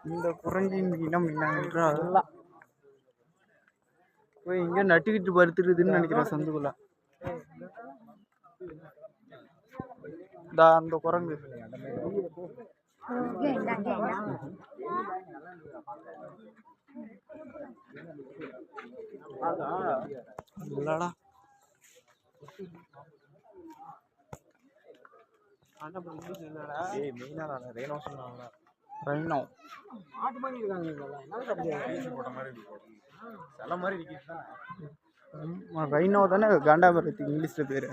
இந்த குரங்கின் இனம் என்னவென்றால் போய் இங்கே நட்டுக்கிட்டு படுத்துருதுன்னு நினைக்கிறேன் சந்துக்குள்ள. அந்த குரங்கு இல்லடா ரைனோ தானே காண்டாமிருகத்துக்கு இங்கிலீஷ்ல பேரு.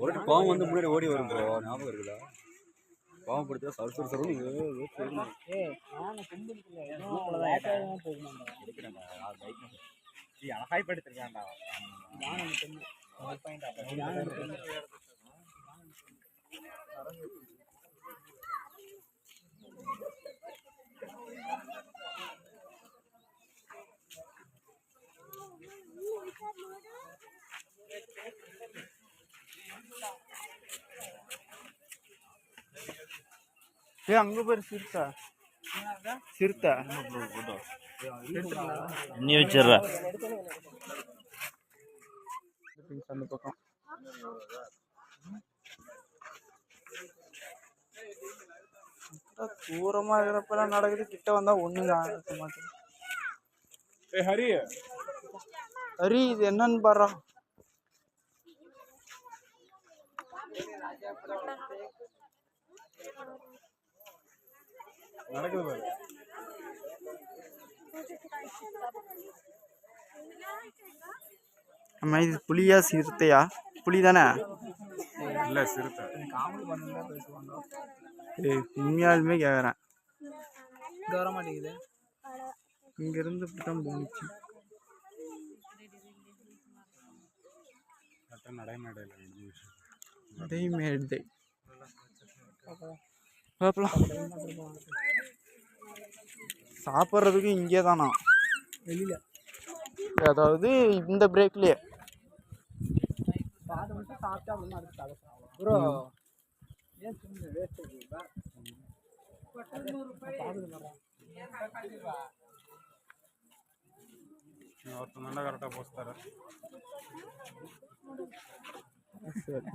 ஒரு பாவம் வந்து முன்னாடி ஓடி வரும் ப்ரோ, ஞாபகம் இருக்குதா? பாவம் படுத்தா சரு சரு அழகாய்படுத்திருக்காண்டா. அங்க பேர் சிறுத்தா சிறுத்தா நீ வச்சிடுற அந்த பக்கம். தூரமா இருக்கிறப்பெல்லாம் நடக்குது, கிட்ட வந்தா ஒண்ணுங்க ஆக மாட்டேங்குது. ஹரி ஹரி இது என்னன்னு பாரு. நடக்குது அம்மா. இது புலியா சிறுத்தையா? புலி தானே? இல்ல சிறுத்தை. உண்மையாலுமே கேக்குறேன், வர மாட்டேங்குது. இங்க இருந்து இப்படிதான் போச்சு. நடைமேடை சாப்பிட்றதுக்கு இங்கே தானா வெளியில? அதாவது இந்த பிரேக்லயே கரெக்டா போஸ்தாரு. சரி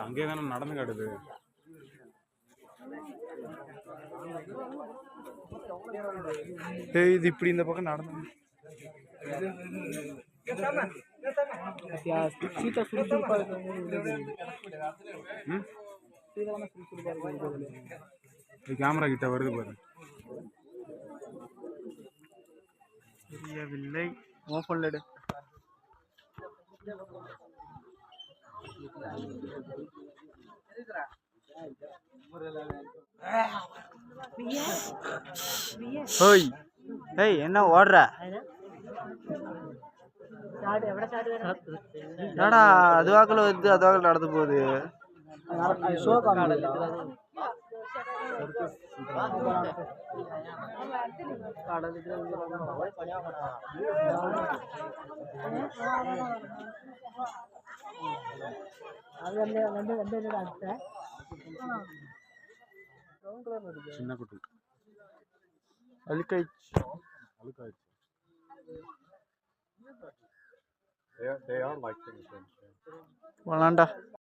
அங்கே தானே நடந்து காட்டுது. இது இப்படி இந்த பக்கம் நடந்து சீட்டா சுறுசுறுப்பா கேமரா கிட்ட வருது பாரு. தெரியவில்லை, ஓபன்ல எடு. ஓய் ஏய் என்ன ஓடுற? என்னடா அதுவாக்குல வந்து அதுவாக்குல நடந்து போகுது. சின்ன குட்டி அழுக்காயிடுச்சு. They are like things.